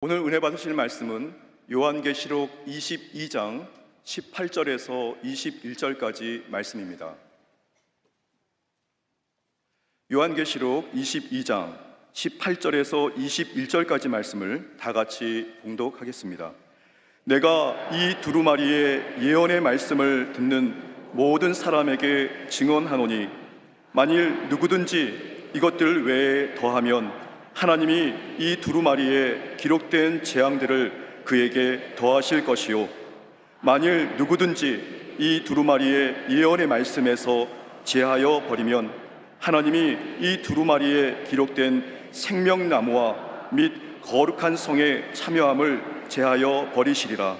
오늘 은혜 받으실 말씀은 요한계시록 22장 18절에서 21절까지 말씀입니다. 요한계시록 22장 18절에서 21절까지 말씀을 다 같이 봉독하겠습니다. 내가 이 두루마리의 예언의 말씀을 듣는 모든 사람에게 증언하노니 만일 누구든지 이것들 외에 더하면 하나님이 이 두루마리에 기록된 재앙들을 그에게 더하실 것이요, 만일 누구든지 이 두루마리의 예언의 말씀에서 제하여 버리면 하나님이 이 두루마리에 기록된 생명나무와 및 거룩한 성에 참여함을 제하여 버리시리라.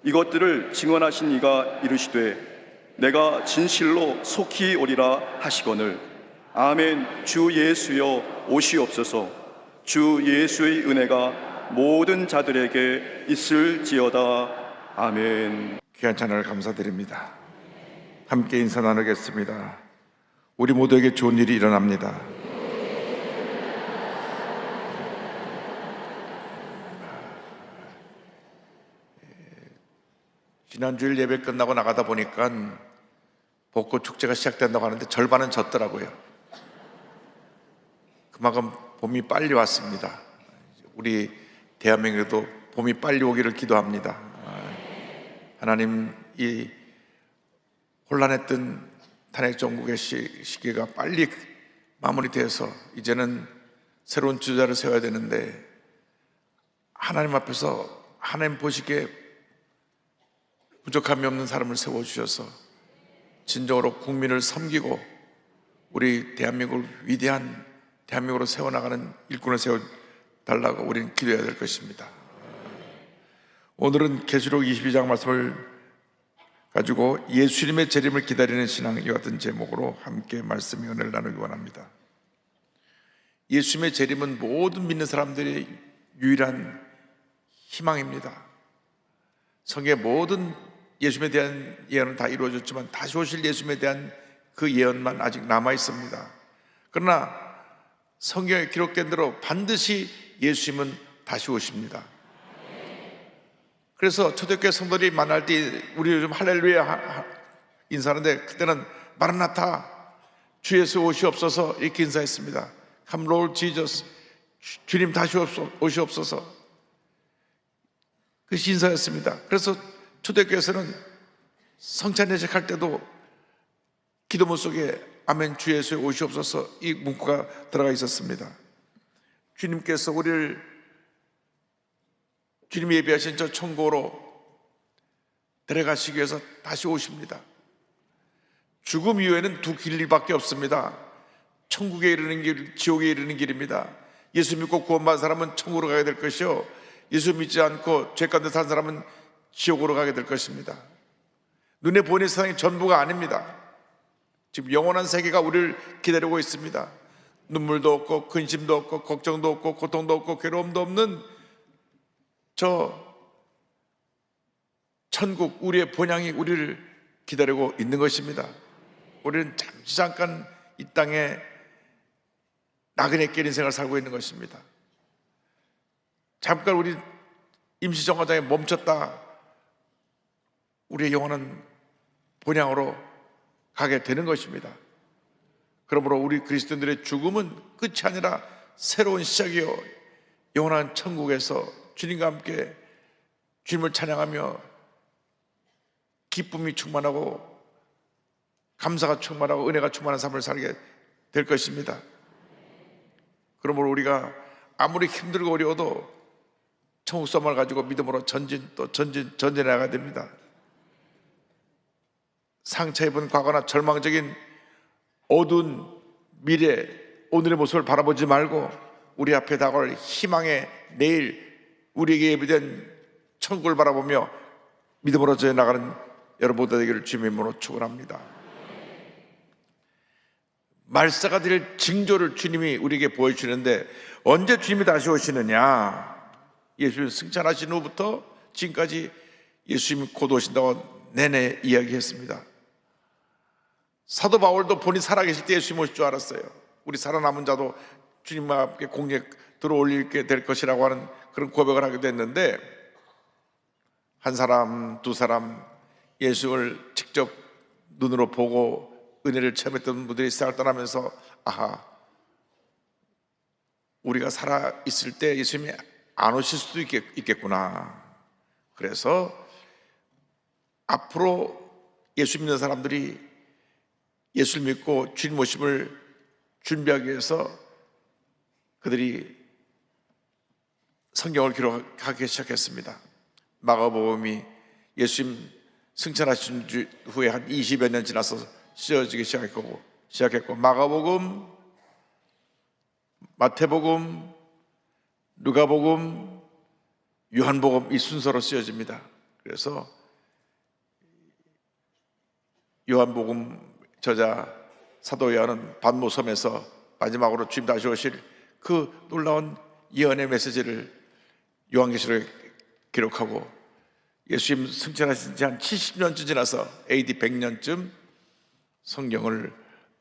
이것들을 증언하신 이가 이르시되 내가 진실로 속히 오리라 하시거늘 아멘. 주 예수여 오시옵소서. 주 예수의 은혜가 모든 자들에게 있을지어다. 아멘. 귀한 찬양을 감사드립니다. 함께 인사 나누겠습니다. 우리 모두에게 좋은 일이 일어납니다. 지난주일 예배 끝나고 나가다 보니까 벚꽃 축제가 시작된다고 하는데 절반은 졌더라고요. 그만큼 봄이 빨리 왔습니다. 우리 대한민국에도 봄이 빨리 오기를 기도합니다. 하나님, 이 혼란했던 탄핵 정국의 시기가 빨리 마무리돼서 이제는 새로운 주자를 세워야 되는데, 하나님 앞에서 하나님 보시기에 부족함이 없는 사람을 세워주셔서 진정으로 국민을 섬기고 우리 대한민국을 위대한 대한민국으로 세워나가는 일꾼을 세워달라고 우리는 기도해야 될 것입니다. 오늘은 계시록 22장 말씀을 가지고 예수님의 재림을 기다리는 신앙, 이 같은 제목으로 함께 말씀의 은혜를 나누기 원합니다. 예수님의 재림은 모든 믿는 사람들의 유일한 희망입니다. 성경의 모든 예수님에 대한 예언은 다 이루어졌지만 다시 오실 예수님에 대한 그 예언만 아직 남아 있습니다. 그러나 성경에 기록된 대로 반드시 예수님은 다시 오십니다. 그래서 초대교회 성도들이 만날 때 우리 요즘 할렐루야 인사하는데, 그때는 마라나타, 주 예수 오시옵소서 이렇게 인사했습니다. Come Lord Jesus, 주님 다시 오시옵소서, 그것이 인사였습니다. 그래서 초대교회에서는 성찬 예식할 때도 기도문 속에 아멘 주 예수에 오시옵소서 이 문구가 들어가 있었습니다. 주님께서 우리를 주님이 예비하신 저 천국으로 데려가시기 위해서 다시 오십니다. 죽음 이후에는 두 길밖에 없습니다. 천국에 이르는 길, 지옥에 이르는 길입니다. 예수 믿고 구원받은 사람은 천국으로 가게 될 것이요, 예수 믿지 않고 죄 가운데 산 사람은 지옥으로 가게 될 것입니다. 눈에 보이는 세상이 전부가 아닙니다. 지금 영원한 세계가 우리를 기다리고 있습니다. 눈물도 없고 근심도 없고 걱정도 없고 고통도 없고 괴로움도 없는 저 천국, 우리의 본향이 우리를 기다리고 있는 것입니다. 우리는 잠깐 이 땅에 나그네 길 인생을 살고 있는 것입니다. 잠깐 우리 임시정거장에 멈췄다 우리의 영원한 본향으로 가게 되는 것입니다. 그러므로 우리 그리스도인들의 죽음은 끝이 아니라 새로운 시작이요, 영원한 천국에서 주님과 함께 주님을 찬양하며 기쁨이 충만하고 감사가 충만하고 은혜가 충만한 삶을 살게 될 것입니다. 그러므로 우리가 아무리 힘들고 어려워도 천국 소망을 가지고 믿음으로 전진해 나가야 됩니다. 상처 입은 과거나 절망적인 어두운 미래, 오늘의 모습을 바라보지 말고 우리 앞에 다가올 희망의 내일, 우리에게 예비된 천국을 바라보며 믿음으로 전해나가는 여러분 모두 되기를 주님의 이름으로 축원합니다. 말세가 될 징조를 주님이 우리에게 보여주시는데, 언제 주님이 다시 오시느냐? 예수님 승천하신 후부터 지금까지 예수님이 곧 오신다고 내내 이야기했습니다. 사도 바울도 본인 살아계실 때 예수님 오실 줄 알았어요. 우리 살아남은 자도 주님과 함께 공예 들어올리게 될 것이라고 하는 그런 고백을 하게 됐는데, 한 사람, 두 사람 예수를 직접 눈으로 보고 은혜를 체험했던 분들이 세상을 떠나면서 아하, 우리가 살아있을 때 예수님이 안 오실 수도 있겠구나. 그래서 앞으로 예수 믿는 사람들이 예수를 믿고 주님 모심을 준비하기 위해서 그들이 성경을 기록하기 시작했습니다. 마가복음이 예수님 승천하신 후에 한 20여 년 지나서 쓰여지기 시작했고 마가복음, 마태복음, 누가복음, 요한복음 이 순서로 쓰여집니다. 그래서 요한복음 저자 사도 요한은 반모섬에서 마지막으로 주님 다시 오실 그 놀라운 예언의 메시지를 요한계시록에 기록하고, 예수님 승천하신 지 한 70년쯤 지나서 AD 100년쯤 성경을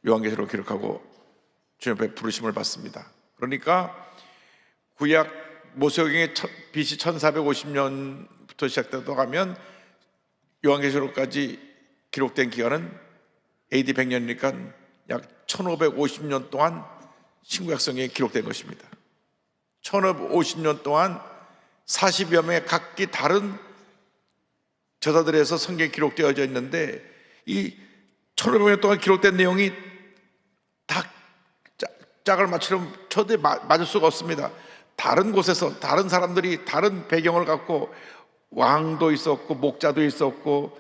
요한계시록으로 기록하고 주님 앞에 부르심을 받습니다. 그러니까 구약 모세오경의 BC 1450년부터 시작되다 가면 요한계시록까지 기록된 기간은 AD 100년이니까 약 1550년 동안 신구약 성경이 기록된 것입니다. 1550년 동안 40여 명의 각기 다른 저자들에서 성경이 기록되어져 있는데, 이 1500년 동안 기록된 내용이 다 짝을 맞추려면 절대 맞을 수가 없습니다. 다른 곳에서 다른 사람들이 다른 배경을 갖고, 왕도 있었고 목자도 있었고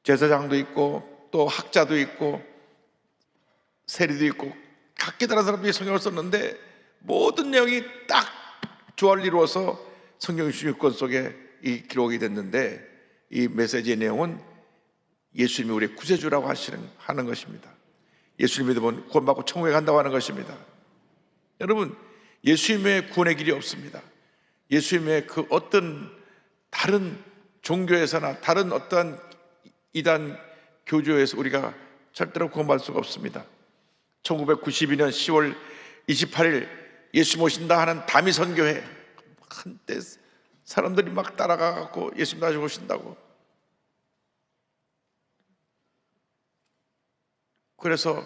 제사장도 있고 또 학자도 있고 세리도 있고 각기 다른 사람들이 성경을 썼는데, 모든 내용이 딱 조화를 이루어서 성경 66권 속에 이 기록이 됐는데, 이 메시지의 내용은 예수님이 우리의 구세주라고 하는 것입니다. 예수님 믿으면 구원받고 천국에 간다고 하는 것입니다. 여러분, 예수님의 구원의 길이 없습니다. 예수님의 그 어떤 다른 종교에서나 다른 어떠한 이단 교조에서 우리가 절대로 구원받을 수가 없습니다. 1992년 10월 28일 예수 모신다 하는 다미 선교회, 한때 사람들이 막 따라가고 예수님 다시 오신다고. 그래서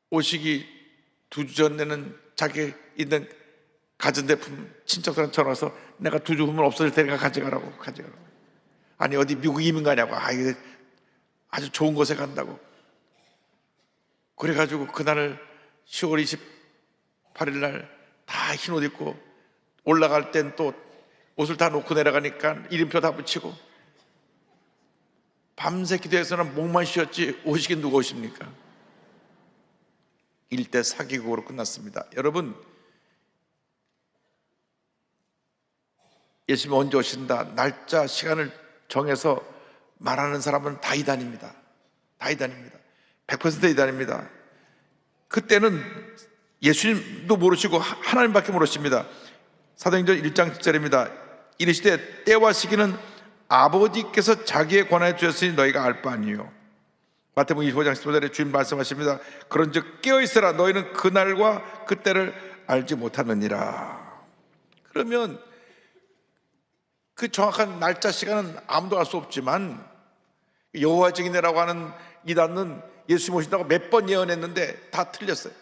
오시기 2주 전에는 자기 있는 가전제품 친척들한테 전화 와서 내가 2주 후면 없어질 테니까 가져가라고. 아니 어디 미국 이민 가냐고. 이게 아주 좋은 곳에 간다고. 그래가지고 그날을 10월 28일 날 다 흰 옷 입고 올라갈 땐 또 옷을 다 놓고 내려가니까 이름표 다 붙이고, 밤새 기도해서는 목만 쉬었지 오시긴 누가 오십니까? 일대 사기극으로 끝났습니다. 여러분, 예수님이 언제 오신다 날짜 시간을 정해서 말하는 사람은 다 이단입니다. 다 이단입니다. 100% 이단입니다. 그때는 예수님도 모르시고 하나님밖에 모르십니다. 사도행전 1장 10절입니다. 이르시되 때와 시기는 아버지께서 자기의 권한에 주셨으니 너희가 알 바 아니요. 마태복음 25장 15절에 주님 말씀하십니다. 그런즉 깨어있으라, 너희는 그날과 그때를 알지 못하느니라. 그러면 그 정확한 날짜 시간은 아무도 알 수 없지만, 여호와 증인이라고 하는 이단은 예수 모신다고 몇 번 예언했는데 다 틀렸어요.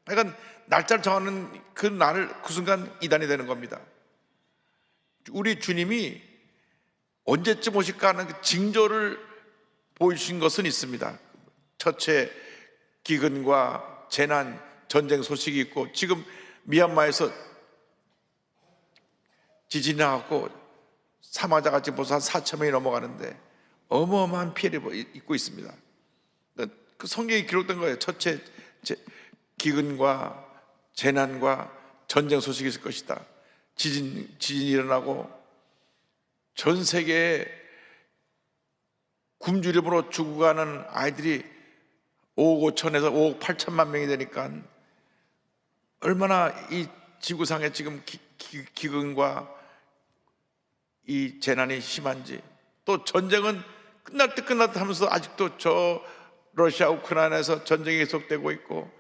그러니까 날짜를 정하는 그 날을 그 순간 이단이 되는 겁니다. 우리 주님이 언제쯤 오실까 하는 그 징조를 보여주신 것은 있습니다. 첫째, 기근과 재난, 전쟁 소식이 있고, 지금 미얀마에서 지진이 나고 사망자가 지금 벌써 한 4천 명이 넘어가는데 어마어마한 피해를 입고 있습니다. 그 성경에 기록된 거예요. 첫째, 기근과 재난과 전쟁 소식이 있을 것이다. 지진이 일어나고 전 세계에 굶주림으로 죽어가는 아이들이 5억 5천에서 5억 8천만 명이 되니까 얼마나 이 지구상에 지금 기근과 이 재난이 심한지, 또 전쟁은 끝날 듯 하면서 아직도 저 러시아 우크라이나에서 전쟁이 계속되고 있고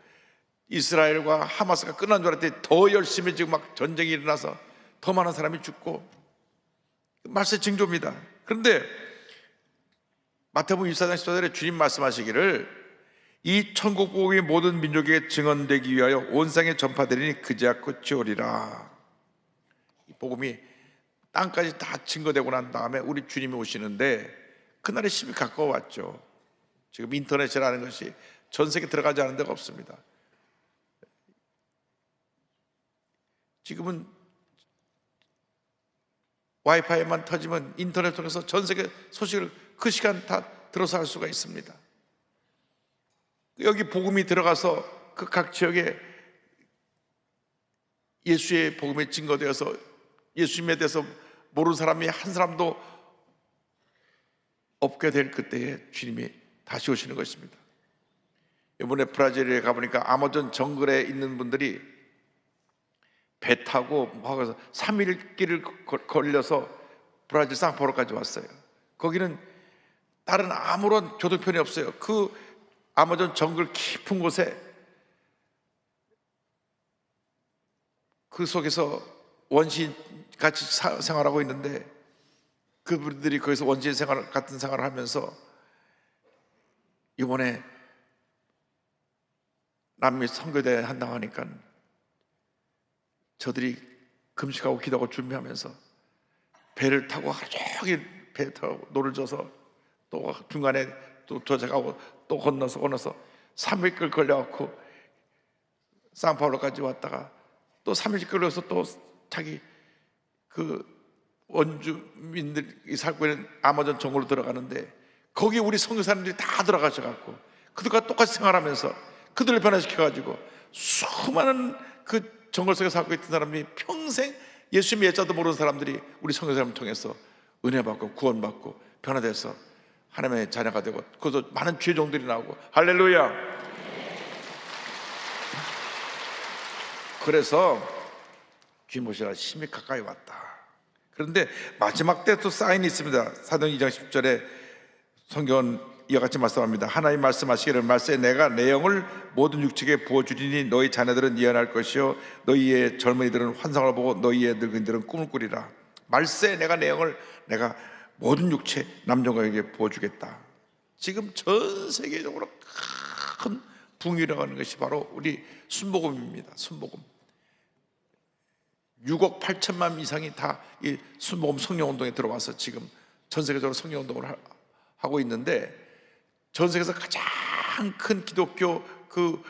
이스라엘과 하마스가 끝난 줄 알았더니 더 열심히 지금 막 전쟁이 일어나서 더 많은 사람이 죽고 말세 징조입니다. 그런데 마태복음 24장 14절에 주님 말씀하시기를 이 천국 복음이 모든 민족에게 증언되기 위하여 온 세상에 전파되리니 그제야 끝이 오리라. 이 복음이 땅까지 다 증거되고 난 다음에 우리 주님이 오시는데 그날이 심히 가까워왔죠. 지금 인터넷이라는 것이 전 세계 들어가지 않은 데가 없습니다. 지금은 와이파이만 터지면 인터넷 통해서 전 세계 소식을 그 시간 다 들어서 할 수가 있습니다. 여기 복음이 들어가서 그 각 지역에 예수의 복음이 증거되어서 예수님에 대해서 모르는 사람이 한 사람도 없게 될 그때에 주님이 다시 오시는 것입니다. 이번에 브라질에 가보니까 아마존 정글에 있는 분들이 배 타고 뭐 하고서 3일 길을 걸려서 브라질 상파울로까지 왔어요. 거기는 다른 아무런 교통편이 없어요. 그 아마존 정글 깊은 곳에 그 속에서 원시인 같이 생활하고 있는데 그분들이 거기서 원시인 생활 같은 생활을 하면서 이번에 남미 선교대 한다고 하니까 저들이 금식하고 기도하고 준비하면서 배를 타고 하루 종일 배 타고 노를 져서 또 중간에 또 도착하고 또 건너서 3일길 걸려갖고 상파울로까지 왔다가 또 3일길 걸려서 또 자기 그 원주민들이 살고 있는 아마존 정글로 들어가는데 거기 우리 선교사님들이 다 들어가셔갖고 그들과 똑같이 생활하면서 그들을 변화시켜가지고 수많은 그 정글 속에 살고 있던 사람이 평생 예수님의 예자도 모르는 사람들이 우리 선교사님을 통해서 은혜 받고 구원받고 변화돼서 하나님의 자녀가 되고 거기서 많은 죄종들이 나오고 할렐루야. 그래서 주님 오시라 심히 가까이 왔다. 그런데 마지막 때 또 사인이 있습니다. 사도행 2장 10절에 성경은 이와 같이 말씀합니다. 하나님 말씀하시기를 말세 내가 내 영을 모든 육체에 부어주리니 너희 자녀들은 예언할 것이요 너희의 젊은이들은 환상을 보고 너희의 늙은이들은 꿈을 꾸리라. 말세 내가 내 영을 내가 모든 육체 남녀에게 부어주겠다. 지금 전 세계적으로 큰 붕이 일어나는 것이 바로 우리 순복음입니다. 순복음 6억 8천만 이상이 다 이 순복음 성령운동에 들어와서 지금 전 세계적으로 성령운동을 하고 있는데 전 세계에서 가장 큰 기독교 그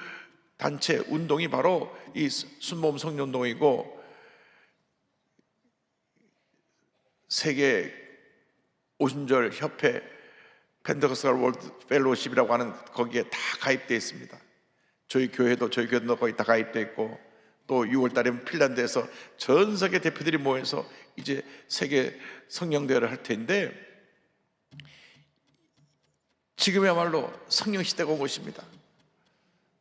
단체 운동이 바로 이 순복음 성령운동이고 세계 오순절 협회 펜테코스탈 월드 펠로우십이라고 하는 거기에 다 가입되어 있습니다. 저희 교회도 거기 다 가입되어 있고 또 6월 달에 핀란드에서 전 세계 대표들이 모여서 이제 세계 성령대회를 할 텐데 지금이야말로 성령 시대가 온 것입니다.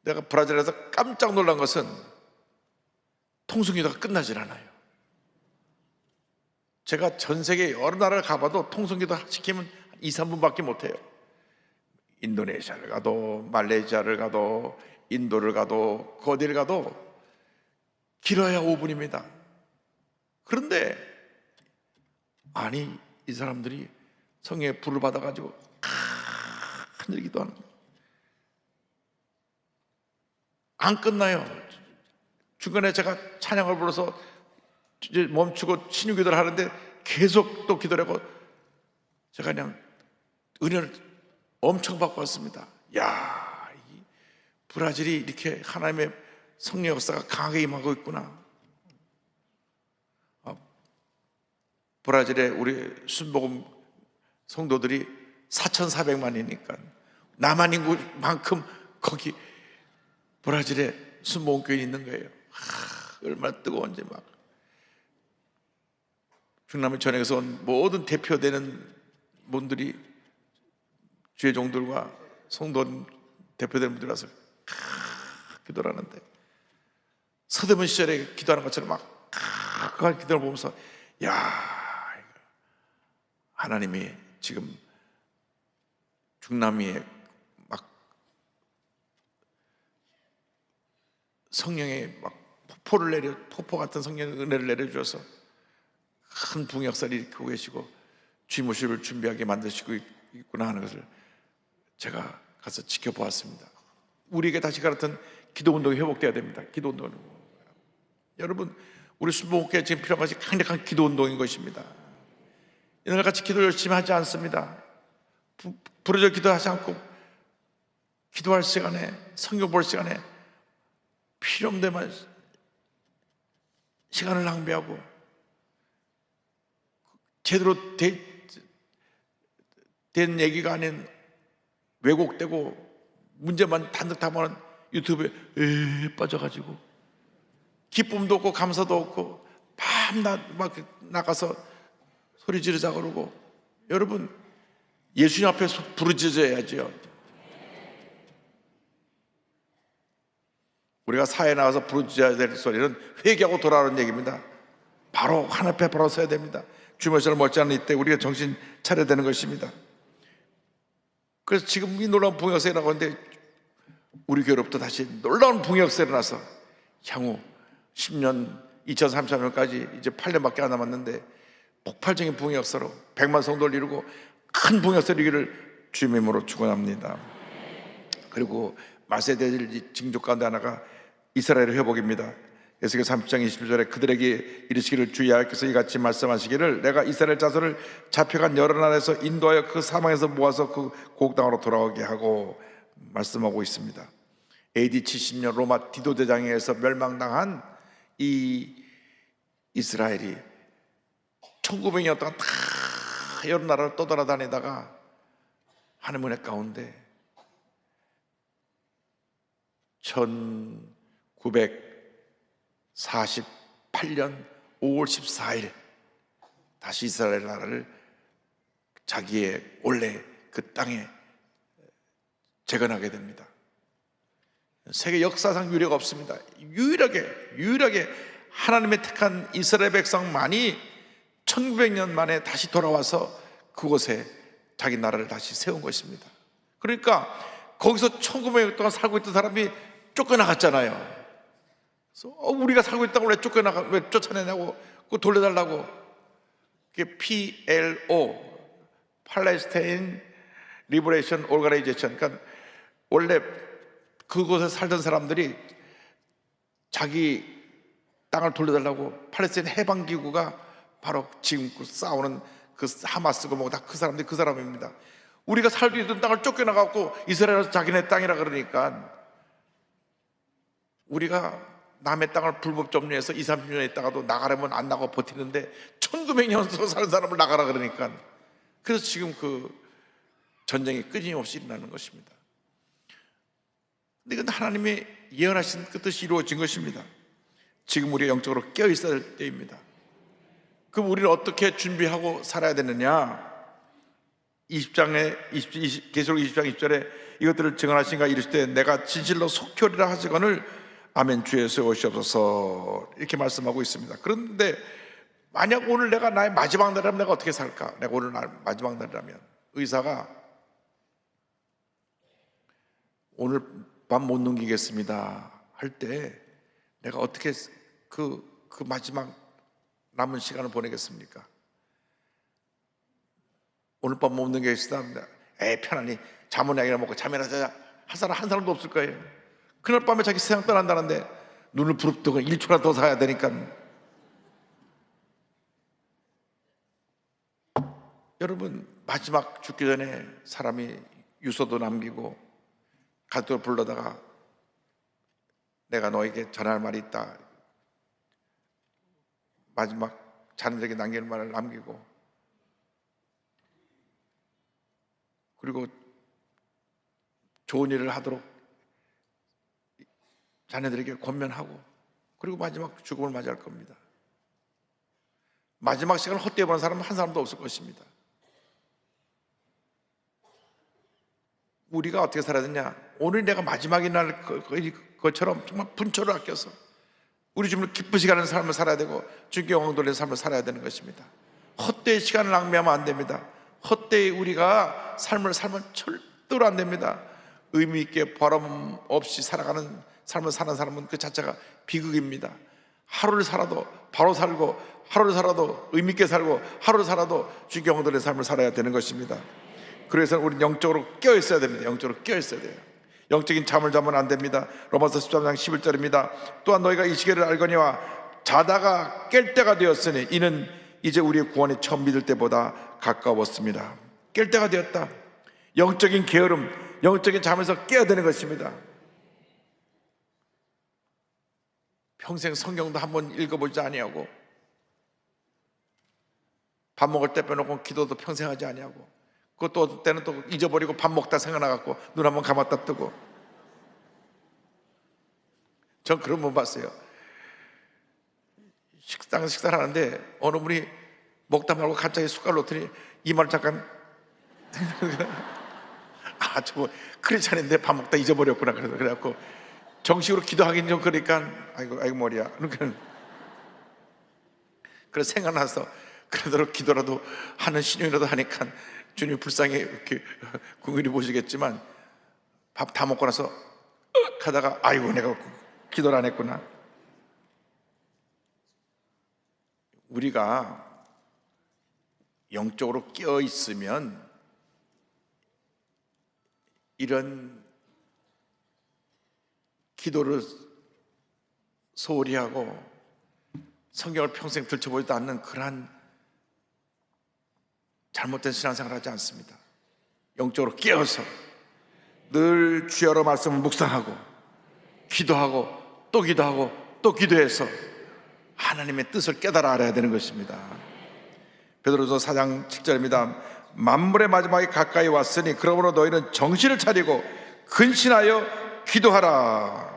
내가 브라질에서 깜짝 놀란 것은 통성기도가 끝나질 않아요. 제가 전 세계 여러 나라를 가봐도 통성기도 시키면 2, 3분밖에 못해요. 인도네시아를 가도 말레이시아를 가도 인도를 가도 어디를 가도 길어야 5분입니다. 그런데 아니 이 사람들이 성령의 불을 받아가지고 하늘 기도하는 거예요. 안 끝나요. 중간에 제가 찬양을 불러서 이제 멈추고 신유 기도를 하는데 계속 또 기도를 하고 제가 그냥 은혜를 엄청 받고 왔습니다. 야, 이 브라질이 이렇게 하나님의 성령 역사가 강하게 임하고 있구나. 브라질에 우리 순복음 성도들이 4,400만이니까 남한 인구만큼 거기 브라질에 순복음 교인이 있는 거예요. 얼마나 뜨거운지 막 중남미 전역에서 온 모든 대표되는 분들이 주의 종들과 성도 대표되는 분들 와서 기도를 하는데 서대문 시절에 기도하는 것처럼 막 기도를 보면서 야 하나님이 지금 중남미에 막 성령의 막 폭포 같은 성령의 은혜를 내려주셔서 큰 붕의 역사를 일으키고 계시고 주의 모습을 준비하게 만드시고 있구나 하는 것을 제가 가서 지켜보았습니다. 우리에게 다시 같은 기도운동이 회복되어야 됩니다. 기도운동. 여러분, 우리 순복음교회 지금 필요한 것이 강력한 기도운동인 것입니다. 오늘같이 기도 열심히 하지 않습니다. 부르짖어 기도하지 않고 기도할 시간에, 성경 볼 시간에 필요 없는 데만 시간을 낭비하고 제대로 된 얘기가 아닌 왜곡되고 문제만 단독 담아는 유튜브에 빠져가지고 기쁨도 없고 감사도 없고 밤낮 막 나가서 소리 지르자 그러고. 여러분, 예수님 앞에 부르짖어야죠. 우리가 사회에 나가서 부르짖어야 될 소리는 회개하고 돌아오는 얘기입니다. 바로 하나님 앞에 바로 서야 됩니다. 주말처럼 멀지 않은 이때 우리가 정신 차려야 되는 것입니다. 그래서 지금 이 놀라운 붕역세가 일어나고 있는데 우리 교회로부터 다시 놀라운 붕역세가 일어나서 향후 10년, 2033년까지 이제 8년밖에 안 남았는데 폭발적인 붕역세로 100만 성도를 이루고 큰 붕역세를 이기를 주님의 이름으로 축원합니다. 그리고 마세대일 징조 가운데 하나가 이스라엘의 회복입니다. 에스겔 30장 21절에 그들에게 이르시기를 주 여호와께서 이같이 말씀하시기를 내가 이스라엘 자손을 잡혀간 여러 나라에서 인도하여 그 사망에서 모아서 그 고국 땅으로 돌아오게 하고 말씀하고 있습니다. AD 70년 로마 디도 대장에 의해서 멸망당한 이 이스라엘이 1900년 동안 다 여러 나라를 떠돌아다니다가 하나님의 은혜 가운데 1948년 5월 14일 다시 이스라엘 나라를 자기의 원래 그 땅에 재건하게 됩니다. 세계 역사상 유례가 없습니다. 유일하게 하나님의 택한 이스라엘 백성만이 1900년 만에 다시 돌아와서 그곳에 자기 나라를 다시 세운 것입니다. 그러니까 거기서 1900년 동안 살고 있던 사람이 쫓겨나갔잖아요. 그래서 우리가 살고 있다고 왜 쫓아내냐고, 그거 돌려달라고. 그게 PLO, Palestine Liberation Organization. 그러니까 원래 그곳에 살던 사람들이 자기 땅을 돌려달라고 팔레스타인 해방기구가 바로 지금 싸우는 그 하마스고 뭐 다 그 사람들이 그 사람입니다. 우리가 살고 있던 땅을 쫓겨나갖고 이스라엘에서 자기네 땅이라 그러니까 우리가 남의 땅을 불법 점유해서 20, 30년 있다가도 나가려면 안 나가고 버티는데 1900년 사는 사람을 나가라 그러니까 그래서 지금 그 전쟁이 끊임없이 일어나는 것입니다. 근데 이건 하나님의 예언하신 그 뜻이 이루어진 것입니다. 지금 우리가 영적으로 깨어 있어야 될 때입니다. 그럼 우리는 어떻게 준비하고 살아야 되느냐? 20장에 계시록 20장 20절에 이것들을 증언하신가 이르시되 내가 진실로 속효리라 하시거늘 아멘 주 예수에 오시옵소서 이렇게 말씀하고 있습니다. 그런데 만약 오늘 내가 나의 마지막 날이라면 내가 어떻게 살까? 내가 오늘 마지막 날이라면 의사가 오늘 밤 못 넘기겠습니다 할 때 내가 어떻게 그 마지막 남은 시간을 보내겠습니까? 오늘 밤 못 넘기겠습니다. 편안히 자문약이나 먹고 잠이나 자자 한 사람도 없을 거예요. 그날 밤에 자기 세상 떠난다는데 눈을 부릅뜨고 1초나 더 사야 되니까. 여러분, 마지막 죽기 전에 사람이 유서도 남기고 가족을 불러다가 내가 너에게 전할 말이 있다, 마지막 자녀들에게 남길 말을 남기고, 그리고 좋은 일을 하도록 자녀들에게 권면하고, 그리고 마지막 죽음을 맞이할 겁니다. 마지막 시간을 헛되이 보는 사람은 한 사람도 없을 것입니다. 우리가 어떻게 살아야 되냐? 오늘 내가 마지막이 날 것처럼 정말 분초를 아껴서 우리 주님을 기쁘시게 하는 삶을 살아야 되고 주님께 영광 돌리는 삶을 살아야 되는 것입니다. 헛되이 시간을 낭비하면 안 됩니다. 헛되이 우리가 삶을 살면 절대로 안 됩니다. 의미 있게 보람 없이 살아가는 삶을 사는 사람은 그 자체가 비극입니다. 하루를 살아도 바로 살고, 하루를 살아도 의미 있게 살고, 하루를 살아도 주의 영혼들의 삶을 살아야 되는 것입니다. 그래서 우리는 영적으로 깨어 있어야 됩니다. 영적으로 깨어 있어야 돼요. 영적인 잠을 자면 안 됩니다. 로마서 13장 11절입니다. 또한 너희가 이 시계를 알거니와 자다가 깰 때가 되었으니 이는 이제 우리의 구원이 처음 믿을 때보다 가까웠습니다. 깰 때가 되었다. 영적인 게으름, 영적인 잠에서 깨어야 되는 것입니다. 평생 성경도 한번 읽어보지 아니하고, 밥 먹을 때 빼놓고 기도도 평생 하지 아니하고, 그것도 때는 또 잊어버리고 밥 먹다 생각나갖고 눈 한번 감았다 뜨고. 전 그런 분 봤어요. 식사를 하는데 어느 분이 먹다 말고 갑자기 숟갈 놓더니 이마를 잠깐 아, 저거 크리스찬인데 밥 먹다 잊어버렸구나. 그래갖고 정식으로 기도하긴 좀 그러니까 아이고 머리야. 그래서 생각나서 그래도 기도라도 하는 신용이라도 하니까 주님 불쌍히 이렇게 궁일이 보시겠지만 밥 다 먹고 나서 하다가 아이고 내가 기도를 안 했구나. 우리가 영적으로 깨어 있으면 이런 기도를 소홀히 하고 성경을 평생 들춰보지도 않는 그러한 잘못된 신앙생활을 하지 않습니다. 영적으로 깨어서 늘 주여러 말씀을 묵상하고 기도하고 또 기도하고 또 기도해서 하나님의 뜻을 깨달아 알아야 되는 것입니다. 베드로서 4장 7절입니다. 만물의 마지막이 가까이 왔으니 그러므로 너희는 정신을 차리고 근신하여 기도하라.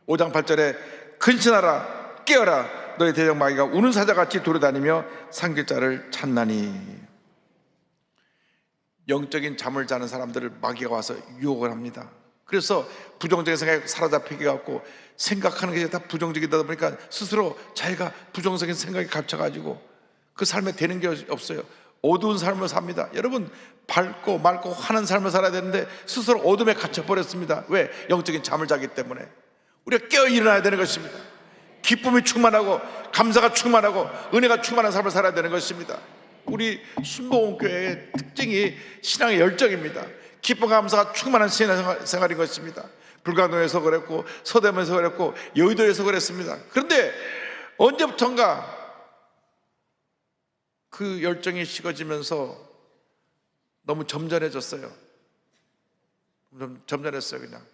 5장 8절에 근신하라 깨어라 너희 대적 마귀가 우는 사자같이 돌아다니며 삼킬 자를 찾나니. 영적인 잠을 자는 사람들을 마귀가 와서 유혹을 합니다. 그래서 부정적인 생각이 사로잡히게 갖고 생각하는 게 다 부정적이다 보니까 스스로 자기가 부정적인 생각이 갇혀가지고 그 삶에 되는 게 없어요. 어두운 삶을 삽니다. 여러분, 밝고 맑고 환한 삶을 살아야 되는데 스스로 어둠에 갇혀버렸습니다. 왜? 영적인 잠을 자기 때문에. 우리가 깨어 일어나야 되는 것입니다. 기쁨이 충만하고 감사가 충만하고 은혜가 충만한 삶을 살아야 되는 것입니다. 우리 순복음교회의 특징이 신앙의 열정입니다. 기쁨 감사가 충만한 신앙생활인 것입니다. 불광동에서 그랬고 서대문에서 그랬고 여의도에서 그랬습니다. 그런데 언제부턴가 그 열정이 식어지면서 너무 점잖해졌어요. 좀 점잖했어요. 그냥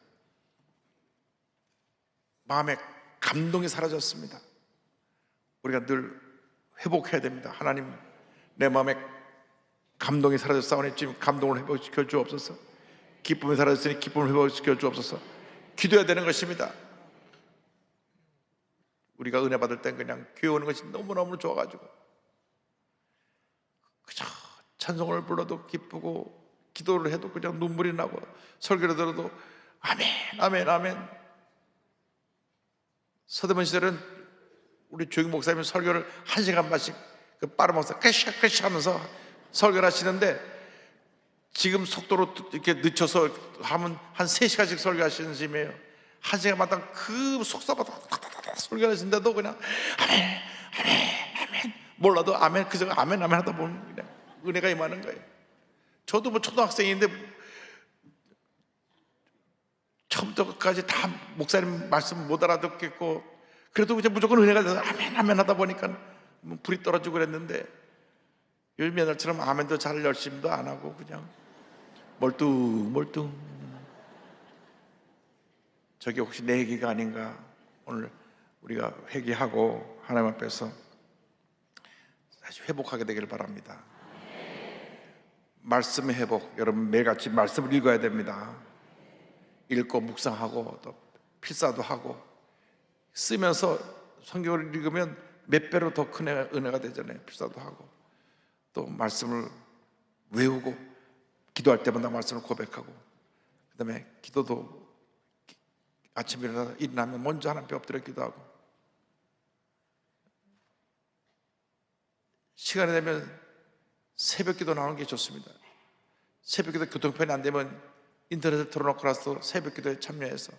마음에 감동이 사라졌습니다. 우리가 늘 회복해야 됩니다. 하나님, 내 마음에 감동이 사라졌사오니 지금 감동을 회복시켜 주옵소서. 기쁨이 사라졌으니 기쁨을 회복시켜 주옵소서. 기도해야 되는 것입니다. 우리가 은혜 받을 땐 그냥 교회 오는 것이 너무너무 좋아가지고 그저 찬송을 불러도 기쁘고 기도를 해도 그냥 눈물이 나고 설교를 들어도 아멘 아멘 아멘. 서대문 시절은 우리 조익 목사님이 설교를 1시간만씩 그 빠른 목사 깨시 하면서 설교를 하시는데 지금 속도로 이렇게 늦춰서 하면 한 3시간씩 설교하시는 심이에요. 1시간마다 그 속사마다 설교하시는데도 그냥 아멘 아멘 아멘 몰라도 아멘 그저 아멘 아멘 하다 보면 그냥 은혜가 임하는 거예요. 저도 뭐 초등학생인데 처음부터 끝까지 다 목사님 말씀 못 알아듣겠고 그래도 그냥 무조건 은혜가 돼서 아멘 아멘 하다 보니까 뭐 불이 떨어지고 그랬는데 요즘 옛날처럼 아멘도 잘 열심히도 안 하고 그냥 멀뚱 저게 혹시 내 얘기가 아닌가. 오늘 우리가 회개하고 하나님 앞에서 다시 회복하게 되기를 바랍니다. 말씀의 회복, 여러분 매일같이 말씀을 읽어야 됩니다. 읽고 묵상하고 또 필사도 하고 쓰면서 성경을 읽으면 몇 배로 더 큰 은혜가 되잖아요. 필사도 하고 또 말씀을 외우고 기도할 때마다 말씀을 고백하고 그 다음에 기도도 아침에 일어나면 먼저 하나님 앞에 엎드려 기도하고 시간이 되면 새벽 기도 나오는 게 좋습니다. 새벽 기도 교통편이 안 되면 인터넷에 틀어놓고 나서 새벽 기도에 참여해서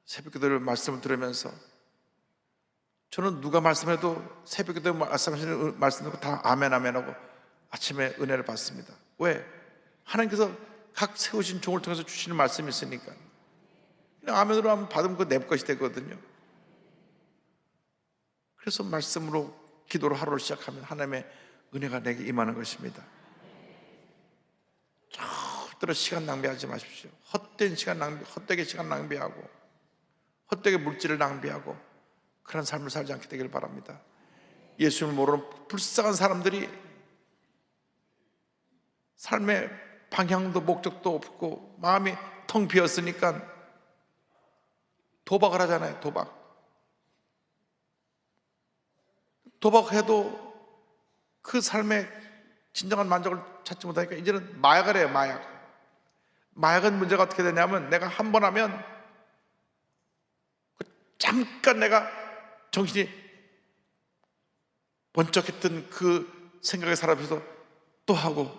새벽기도를 말씀을 들으면서 저는 누가 말씀해도 새벽기도 말씀하시는 말씀 듣고 다 아멘 아멘 하고 아침에 은혜를 받습니다. 왜? 하나님께서 각 세우신 종을 통해서 주시는 말씀이 있으니까. 그냥 아멘으로 하면 받으면 그거 내 것이 되거든요. 그래서 말씀으로 기도로 하루를 시작하면 하나님의 은혜가 내게 임하는 것입니다. 절대로 시간 낭비하지 마십시오. 헛된 시간 낭비, 헛되게 시간 낭비하고 헛되게 물질을 낭비하고 그런 삶을 살지 않게 되기를 바랍니다. 예수님을 모르는 불쌍한 사람들이 삶의 방향도 목적도 없고 마음이 텅 비었으니까 도박을 하잖아요. 도박해도 그 삶의 진정한 만족을 찾지 못하니까 이제는 마약을 해요. 마약은 문제가 어떻게 되냐면 내가 한 번 하면 잠깐 내가 정신이 번쩍했던 그 생각에 사라져서 또 하고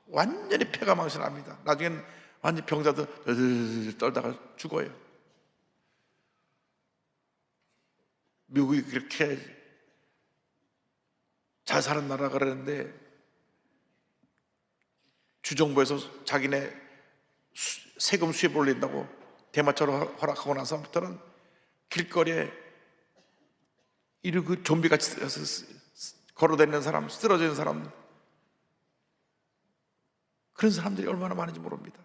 완전히 폐가 망신합니다. 나중엔 완전히 병자도 떨다가 죽어요. 미국이 그렇게 잘 사는 나라가 그러는데 주정부에서 자기네 세금 수입 올린다고 대마초로 허락하고 나서부터는 길거리에 그 좀비같이 걸어다니는 사람, 쓰러지는 사람, 그런 사람들이 얼마나 많은지 모릅니다.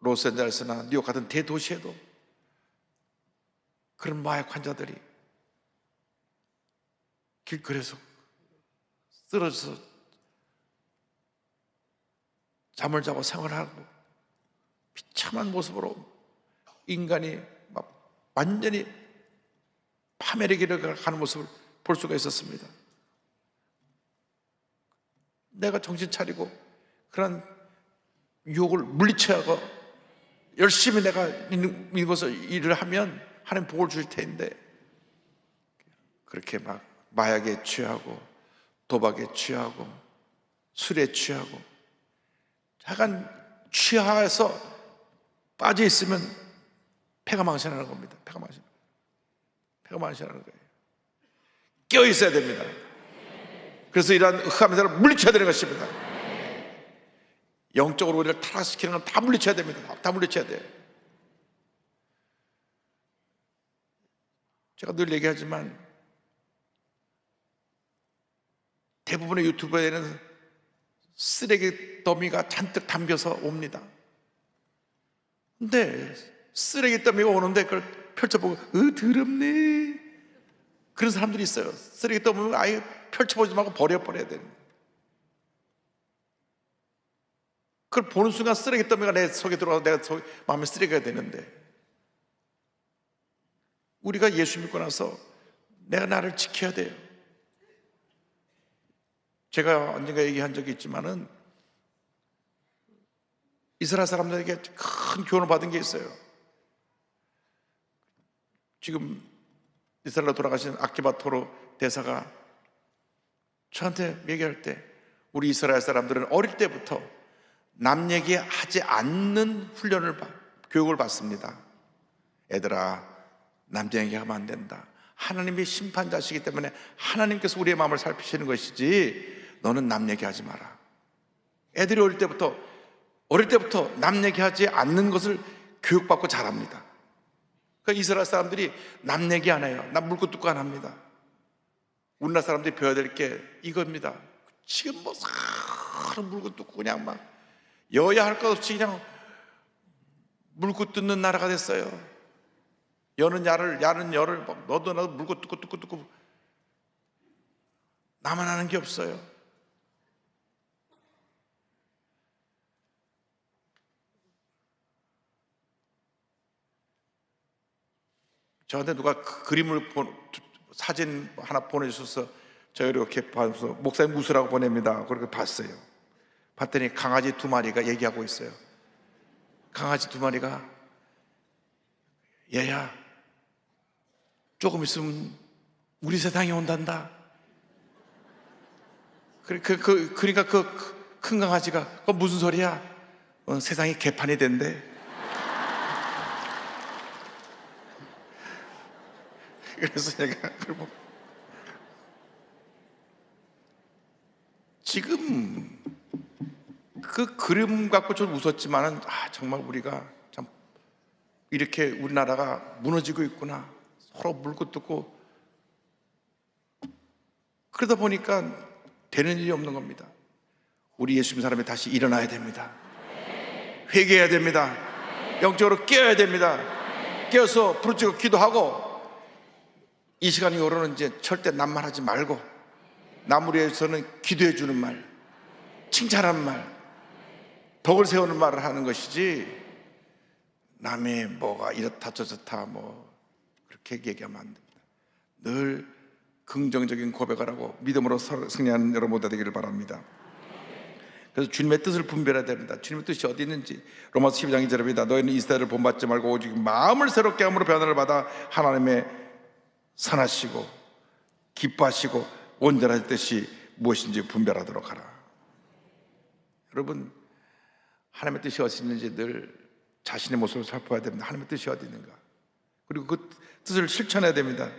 로스앤젤레스나 뉴욕 같은 대도시에도 그런 마약 환자들이 길거리에서 쓰러져서 잠을 자고 생활하고 비참한 모습으로 인간이 막 완전히 파멸의 길을 가는 모습을 볼 수가 있었습니다. 내가 정신 차리고 그런 유혹을 물리쳐야 하고 열심히 내가 이것을 일을 하면 하나님 복을 주실 텐데 그렇게 막 마약에 취하고 도박에 취하고 술에 취하고 약간 취하에서 빠져 있으면 폐가 망신하는 겁니다. 폐가 망신하는 거예요. 깨어 있어야 됩니다. 그래서 이러한 흑암의 세력을 물리쳐야 되는 것입니다. 영적으로 우리를 타락시키는 건 다 물리쳐야 됩니다. 다 물리쳐야 돼요. 제가 늘 얘기하지만 대부분의 유튜브에는 쓰레기 더미가 잔뜩 담겨서 옵니다. 근데 쓰레기 더미가 오는데 그걸 펼쳐보고 더럽네 그런 사람들이 있어요. 쓰레기 더미를 아예 펼쳐보지 말고 버려야 됩니다. 그걸 보는 순간 쓰레기 더미가 내 속에 들어가서 내가 마음에 쓰레기가 되는데 우리가 예수 믿고 나서 내가 나를 지켜야 돼요. 제가 언젠가 얘기한 적이 있지만은 이스라엘 사람들에게 큰 교훈을 받은 게 있어요. 지금 이스라엘로 돌아가신 아키바 토로 대사가 저한테 얘기할 때 우리 이스라엘 사람들은 어릴 때부터 남 얘기하지 않는 교육을 받습니다. 애들아, 남자 얘기하면 안 된다. 하나님이 심판자시기 때문에 하나님께서 우리의 마음을 살피시는 것이지 너는 남 얘기하지 마라. 애들이 어릴 때부터 남 얘기하지 않는 것을 교육받고 자랍니다. 그러니까 이스라엘 사람들이 남 얘기 안 해요. 남 물고 뜯고 안 합니다. 우리나라 사람들이 배워야 될 게 이겁니다. 지금 뭐 사람 물고 뜯고 그냥 막 여야 할 것 없이 그냥 물고 뜯는 나라가 됐어요. 여는 야를, 야는 여를 막 너도 나도 물고 뜯고 나만 하는 게 없어요. 저한테 누가 그림을 사진 하나 보내주셔서 제가 이렇게 봐서 목사님 웃으라고 보냅니다. 그렇게 봤어요. 봤더니 강아지 2마리가 얘기하고 있어요. 강아지 2마리가 얘야 조금 있으면 우리 세상이 온단다. 그러니까 그 큰 강아지가 그거 무슨 소리야? 세상이 개판이 된대. 그래서 내가 그러고 지금 그 그림 갖고 좀 웃었지만은 정말 우리가 참 이렇게 우리나라가 무너지고 있구나. 서로 물고 뜯고 그러다 보니까 되는 일이 없는 겁니다. 우리 예수 믿는 사람이 다시 일어나야 됩니다. 회개해야 됩니다. 영적으로 깨어야 됩니다. 깨어서 부르짖고 기도하고 이 시간 이후로는 이제 절대 낱말하지 말고 남을 위해서는 기도해 주는 말, 칭찬하는 말, 덕을 세우는 말을 하는 것이지 남의 뭐가 이렇다 저렇다 뭐 그렇게 얘기하면 안 됩니다. 늘 긍정적인 고백을 하고 믿음으로 승리하는 여러분 모두 되기를 바랍니다. 그래서 주님의 뜻을 분별해야 됩니다. 주님의 뜻이 어디 있는지 로마서 12장 2절입니다. 너희는 이 시대를 본받지 말고 오직 마음을 새롭게 함으로 변화를 받아 하나님의 선하시고 기뻐하시고 온전한 뜻이 무엇인지 분별하도록 하라. 여러분, 하나님의 뜻이 어디 있는지 늘 자신의 모습을 살펴야 됩니다. 하나님의 뜻이 어디 있는가, 그리고 그 뜻을 실천해야 됩니다.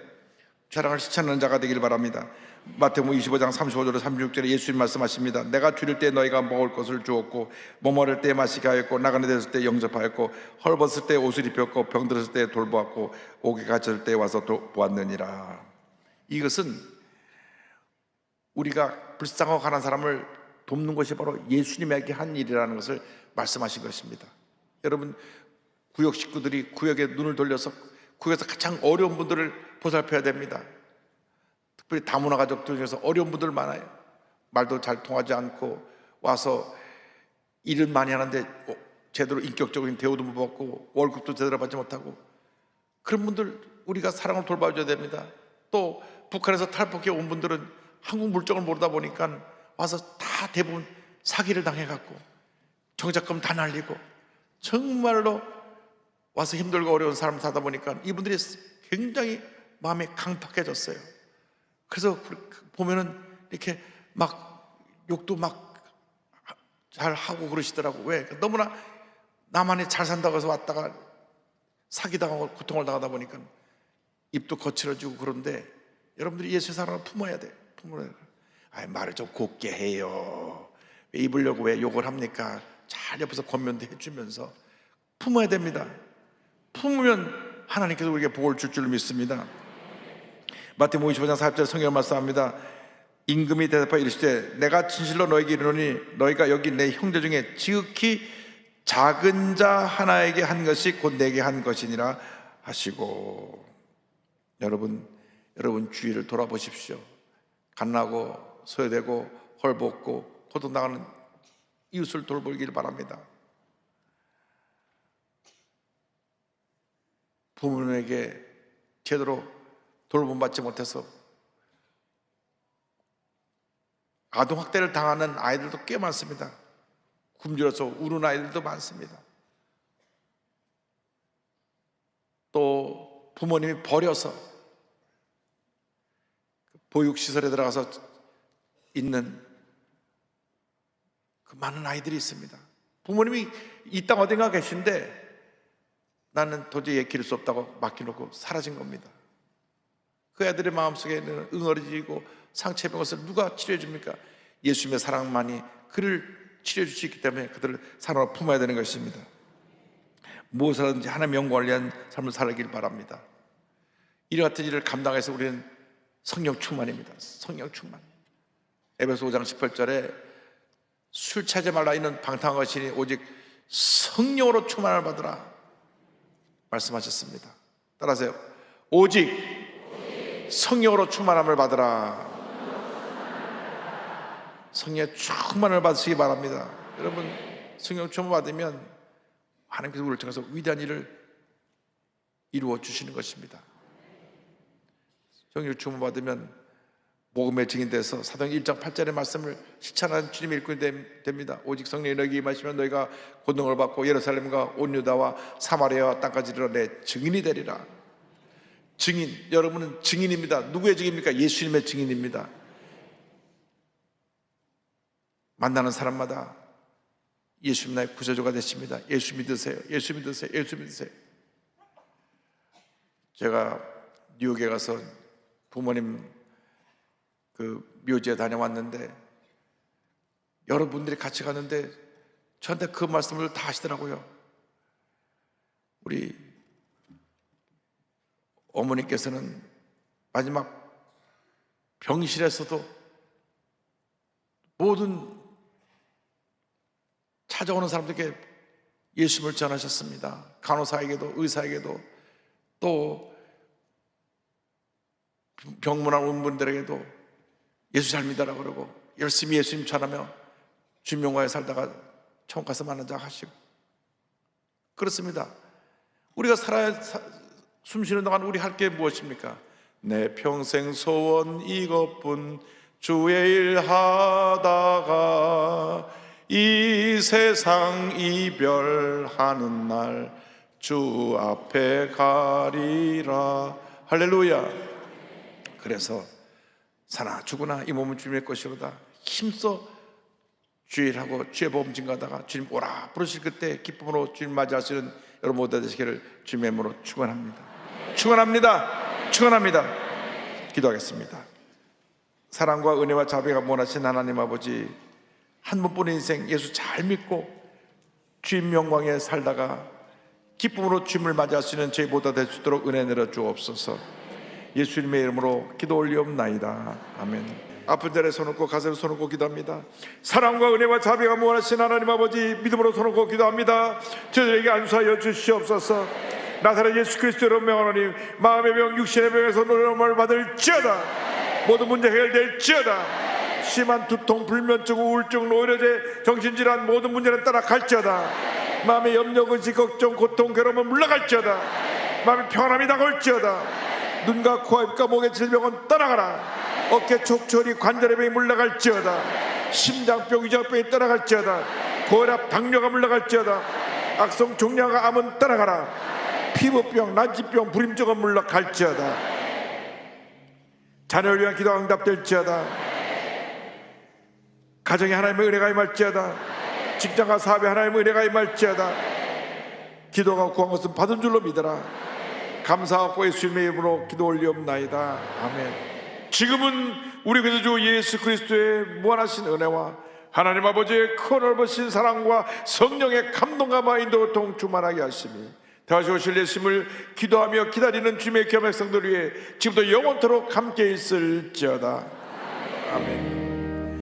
사랑을 실천하는 자가 되길 바랍니다. 마태복음 25장 35절로 36절에 예수님 말씀하십니다. 내가 줄일 때 너희가 먹을 것을 주었고 머무를 때 마시게 하였고 나가는 데 있을 때 영접하였고 헐벗을 때 옷을 입혔고 병들었을 때 돌보았고 옥에 갇혔을 때 와서 보았느니라. 이것은 우리가 불쌍하고 가난한 사람을 돕는 것이 바로 예수님에게 한 일이라는 것을 말씀하신 것입니다. 여러분, 구역 식구들이 구역에 눈을 돌려서 구역에서 가장 어려운 분들을 보살펴야 됩니다. 특별히 다문화 가족들 중에서 어려운 분들 많아요. 말도 잘 통하지 않고 와서 일은 많이 하는데 제대로 인격적인 대우도 못 받고 월급도 제대로 받지 못하고 그런 분들 우리가 사랑을 돌봐줘야 됩니다. 또 북한에서 탈북해 온 분들은 한국 물정을 모르다 보니까 와서 다 대부분 사기를 당해갖고 정착금 다 날리고 정말로 와서 힘들고 어려운 삶을 살다 보니까 이분들이 굉장히 마음이 강팍해졌어요. 그래서 보면은 이렇게 막 욕도 막 잘 하고 그러시더라고. 왜? 너무나 나만이 잘 산다고 해서 왔다가 사기당하고 고통을 당하다 보니까 입도 거칠어지고. 그런데 여러분들이 예수의 사랑을 품어야 돼. 품어야 돼. 말을 좀 곱게 해요. 왜 입으려고 왜 욕을 합니까? 잘 옆에서 권면도 해주면서 품어야 됩니다. 품으면 하나님께서 우리에게 복을 줄 줄 믿습니다. 마태복음 25장 40절 성경 말씀합니다. 임금이 대답하여 이르시되 내가 진실로 너에게 이르노니 너희가 여기 내 형제 중에 지극히 작은 자 하나에게 한 것이 곧 내게 한 것이니라 하시고. 여러분 주위를 돌아보십시오. 갓나고 소외되고 헐벗고 고통당하는 이웃을 돌보길 바랍니다. 부모님에게 제대로 돌봄받지 못해서 아동학대를 당하는 아이들도 꽤 많습니다. 굶주려서 우는 아이들도 많습니다. 또 부모님이 버려서 보육시설에 들어가서 있는 그 많은 아이들이 있습니다. 부모님이 이 땅 어딘가 계신데 나는 도저히 애 기를 수 없다고 맡겨놓고 사라진 겁니다. 그 애들의 마음속에는 응어리지고 상처 입은 것을 누가 치료해 줍니까? 예수님의 사랑만이 그를 치료해 줄 수 있기 때문에 그들을 사랑으로 품어야 되는 것입니다. 무엇이든지 하나님의 영광을 위한 삶을 살길 바랍니다. 이와 같은 일을 감당해서 우리는 성령 충만입니다. 성령 충만. 에베소 5장 18절에 술 취하지 말라 이는 방탕한 것이니 오직 성령으로 충만을 받으라 말씀하셨습니다. 따라하세요. 오직 성령으로 충만함을 받으라. 성령의 충만을 받으시기 바랍니다. 여러분, 성령 충만 받으면 하나님께서 우리를 통해서 위대한 일을 이루어 주시는 것입니다. 성령 충만 받으면 복음의 증인돼서 사도행전 1장 8절의 말씀을 실천하는 주님의 일꾼이 됩니다. 오직 성령이 너희에게 임하시면 너희가 권능을 받고 예루살렘과 온 유다와 사마리아와 땅까지 이르러 내 증인이 되리라. 증인, 여러분은 증인입니다. 누구의 증인입니까? 예수님의 증인입니다. 만나는 사람마다 예수님 나의 구세주가 되십니다. 예수 믿으세요. 예수 믿으세요. 예수 믿으세요. 제가 뉴욕에 가서 부모님 그 묘지에 다녀왔는데 여러분들이 같이 가는데 저한테 그 말씀을 다 하시더라고요. 우리 어머니께서는 마지막 병실에서도 모든 찾아오는 사람들에게 예수님을 전하셨습니다. 간호사에게도 의사에게도 또 병문안 분들에게도 예수 잘 믿어라 그러고 열심히 예수님 전하며 주명과에 살다가 천국 가서 만난 자 하시고 그렇습니다. 우리가 숨 쉬는 동안 우리 할 게 무엇입니까? 내 평생 소원 이것뿐 주의 일 하다가 이 세상 이별하는 날 주 앞에 가리라. 할렐루야. 그래서 사나 죽으나 이 몸은 주님의 것이로다 힘써 주의 일하고 주의 복음 증거하다가 주님 오라 부르실 그때 기쁨으로 주님 맞이하시는 여러분 모두 되시기를 주님의 이름으로 축원합니다. 축원합니다. 축원합니다. 기도하겠습니다. 사랑과 은혜와 자비가 무한하신 하나님 아버지, 한 번뿐인 인생 예수 잘 믿고 주님 영광에 살다가 기쁨으로 주님을 맞이할 수 있는 저희 모두 될 수 있도록 은혜 내려 주옵소서. 예수님의 이름으로 기도 올리옵나이다. 아멘. 아픈 자리에 손 얹고 가슴에 손 얹고 기도합니다. 사랑과 은혜와 자비가 무한하신 하나님 아버지, 믿음으로 손 얹고 기도합니다. 저들에게 안수하여 주시옵소서. 나사렛 예수 그리스도로 명하노니 마음의 병 육신의 병에서 노래를 받을지어다. 모든 문제 해결될지어다. 심한 두통, 불면증, 우울증, 노이로제, 정신질환 모든 문제는 따라갈지어다. 마음의 염려, 근심, 걱정, 고통, 괴로움은 물러갈지어다. 마음의 평안함이 다가올지어다. 눈과 코와 입과 목의 질병은 떠나가라. 어깨 촉철이 관절의 병이 물러갈지어다. 심장병, 위장병이 떠나갈지어다. 고혈압, 당뇨가 물러갈지어다. 악성 종양과 암은 떠나가라. 피부병, 난치병, 불임증은 물러갈지어다. 자녀를 위한 기도가 응답될지어다. 가정에 하나님의 은혜가 임할지어다. 직장과 사업에 하나님의 은혜가 임할지어다. 기도가 구한 것은 받은 줄로 믿어라. 감사하고 예수님의 이름으로 기도 올리옵나이다. 아멘. 지금은 우리 구주 예수 그리스도의 무한하신 은혜와 하나님 아버지의 큰 넓으신 사랑과 성령의 감동과 인도 통충만하게 하시니 다시 오실 예수님을 기도하며 기다리는 주님의 귀한 백성들 위해 지금도 영원토록 함께 있을지어다. 아멘.